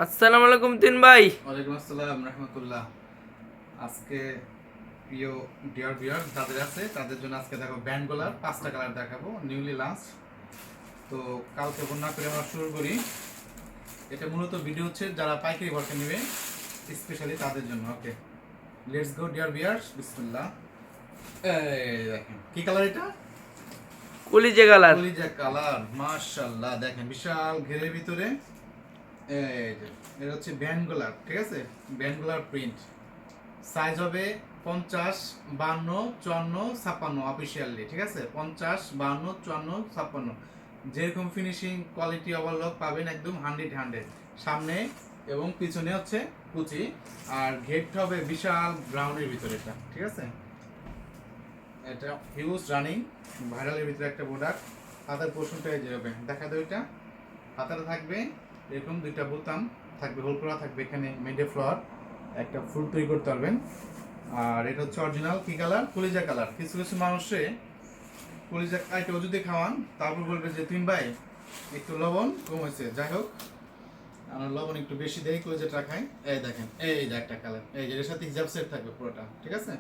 আসসালামু আলাইকুম তিন ভাই। ওয়ালাইকুম আসসালাম রহমতুল্লাহ। আজকে প্রিয় ডিয়ার ভিউয়ার যাদের আছে তাদের জন্য আজকে দেখো ব্যান্ড গোলার 5টা কালার দেখাবো, নিউলি লঞ্চ। তো কালকে বন্যা করে আমরা শুরু করি। এটা মূলত ভিডিও হচ্ছে যারা পাইকারি ভরকে নেবে, স্পেশালি তাদের জন্য। ওকে, লেটস গো ডিয়ার ভিউয়ার্স, বিসমিল্লাহ। এই দেখেন কি কালার এটা, কলিজা কালার। কলিজা কালার। মাশাআল্লাহ, দেখেন বিশাল ঘেরের ভিতরে। এই যে এটা হচ্ছে ব্যান্ড গোলার, ঠিক আছে, ব্যান্ড গোলার প্রিন্ট। সাইজ হবে 50, 52, 54, 56 অফিসিয়ালি, ঠিক আছে। 50, 52, 54, 56 যেরকম ফিনিশিং কোয়ালিটি ওভারলক পাবেন একদম 100 সামনে এবং পিছনে হচ্ছে কুচি। আর ঘেট হবে বিশাল গ্রাউন্ডের ভিতরে, এটা ঠিক আছে। এটা হিউজ রানিং ভাইরালের ভিতরে একটা প্রোডাক্ট। হাতের পোর্শনটা এই যে হবে, দেখা দাও। এটা হাতাটা থাকবে এরকম, দুইটা বোতাম থাকবে, হোল করা থাকবে এখানে, মিডে ফ্লোর একটা ফুল তৈরি করতে পারবেন। আর এটা হচ্ছে অরিজিনাল কি কালার, কলিজা কালার। কিছু কিছু মানুষে কলিজা আইটেও যদি খাওয়ান তারপর বলবে যে তিন ভাই একটু লবণ কম হয়েছে। যাই হোক, আমরা লবণ একটু বেশি দেই, কলিজাটা খাই। এই দেখেন, এই যে একটা কালার, এই যে এর সাথে হিজাব সেট থাকবে পুরোটা, ঠিক আছে।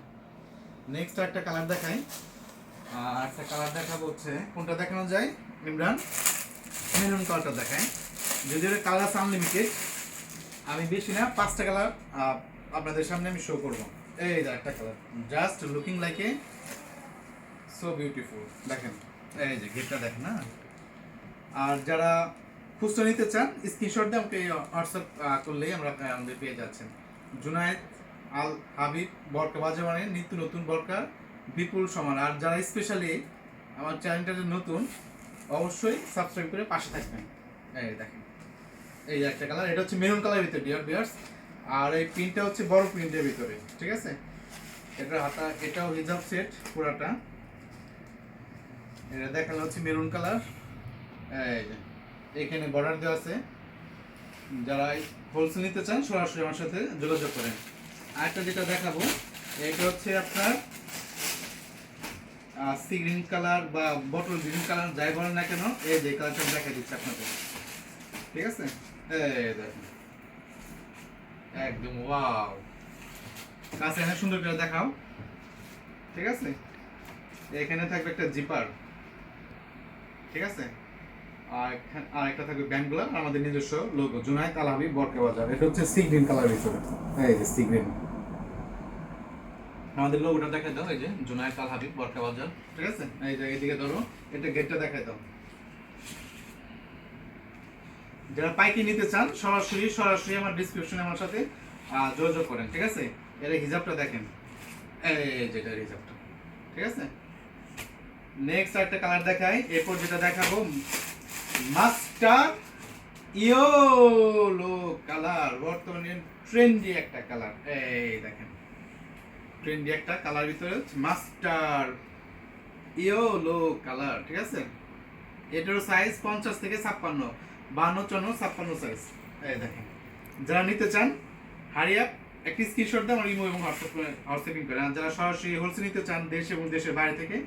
নেক্সট একটা কালার দেখাই। আর একটা কালার দেখাবো, হচ্ছে কোনটা দেখানো যায় ইমরান, মেরুন কালারটা দেখাই। যদিও কালার আছে আনলিমিটেড, আমি বেশি না 5টা কালার আপনাদের সামনে আমি শো করব। এই যে একটা colour, just looking like a so beautiful. দেখেন এই যে গেটটা দেখেন না। আর যারা খুচরা নিতে চান স্ক্রিনশট দিয়ে আমাকে হোয়াটসঅ্যাপ করলেই আমরা আমাদের পেয়ে যাচ্ছেন। জুনায়েদ আল হাবিব বরকা বাজার, মানে নিত্য নতুন বরকা বিপুল সমান। আর যারা স্পেশালি আমার চ্যানেলটা নতুন, অবশ্যই সাবস্ক্রাইব করে পাশে থাকবেন। এই দেখেন এই যে একটা কালার, এটা হচ্ছে মেরুন কালারের ভিতরে ডিয়ার বিয়ার্স। আর এই প্রিন্টটা হচ্ছে বড় প্রিন্টের ভিতরে, ঠিক আছে। এটা হাতা, এটাও হিজাব সেট পুরাটা। এটা দেখানো হচ্ছে মেরুন কালার। এই যে এখানে বর্ডার দেওয়া আছে। যারা হোলসেল নিতে চান সরাসরি আমার সাথে যোগাযোগ করেন। আরেকটা যেটা দেখাবো, এটা হচ্ছে আপনার সি গ্রিন কালার বা বটল গ্রিন কালার, যাই বলেন না কেন, এই যে কালারটা দেখা দিচ্ছে আপনাদের, ঠিক আছে। এই দেখেন একদম ওয়াও, কাছে এনে সুন্দর করে দেখাও, ঠিক আছে। এখানে থাকবে একটা জিপার, ঠিক আছে। আর একটা থাকবে ব্যাঙ্গুলার, আমাদের নিজস্ব লোগো জুনায়েদ আল হাবিব বরকা বাজার। এটা হচ্ছে সি গ্রিন কালার ভিতরে, এই যে সি গ্রিন। আমাদের লোগোটা দেখাই দাও, এই যে জুনায়েদ আল হাবিব বরকা বাজার, ঠিক আছে। এই যে এইদিকে ধরো, এটা গেটটা দেখাই দাও। যারা পাইকি নিতে চান সরাসরি আমার ডিসক্রিপশনে আমার সাথে যোগাযোগ করেন, ঠিক আছে। এর হিজাবটা দেখেন, এই যেটা হিজাবটা, ঠিক আছে। নেক্সট একটা কালার দেখাই। এরপর যেটা দেখাবো মাস্টার ইয়েলো কালার, বর্তমানে ট্রেন্ডি একটা কালার। এই দেখেন ট্রেন্ডি একটা কালার ভিতরে মাস্টার ইয়েলো কালার, ঠিক আছে। এটার সাইজ 50 থেকে 56, 52, 54, 56 সাইজ। এই দেখেন, যারা নিতে চান হারিয়া একটি স্ক্রিনশট দেন, ইমো এবং হোয়াটসঅ্যাপিং করেন। আর যারা সরাসরি হোলসেল নিতে চান দেশ এবং দেশের বাইরে থেকে,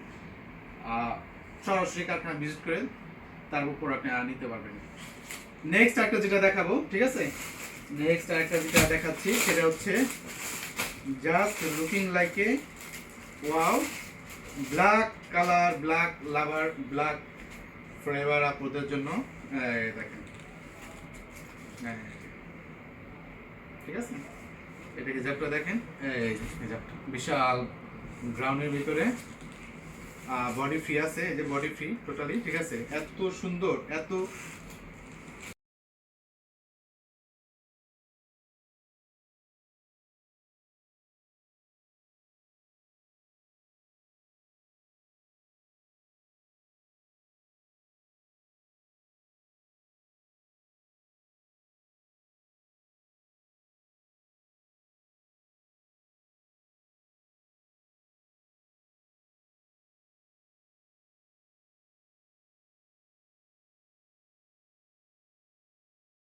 সরাসরি কারখানা ভিজিট করে তারপর প্রোডাক্ট নিতে পারবেন। নেক্সট একটা যেটা দেখাবো, ঠিক আছে, নেক্সট একটা যেটা দেখাচ্ছি সেটা হচ্ছে just looking like a wow, black colour, black lover, black flavour আপনাদের জন্য। দেখেন ঠিক আছে। এটা হিজাবটা দেখেন, এই হিজাবটা বিশাল গ্রাউন্ডের ভিতরে, বডি ফ্রি আছে, এই যে বডি ফ্রি টোটালি, ঠিক আছে। এত সুন্দর, এত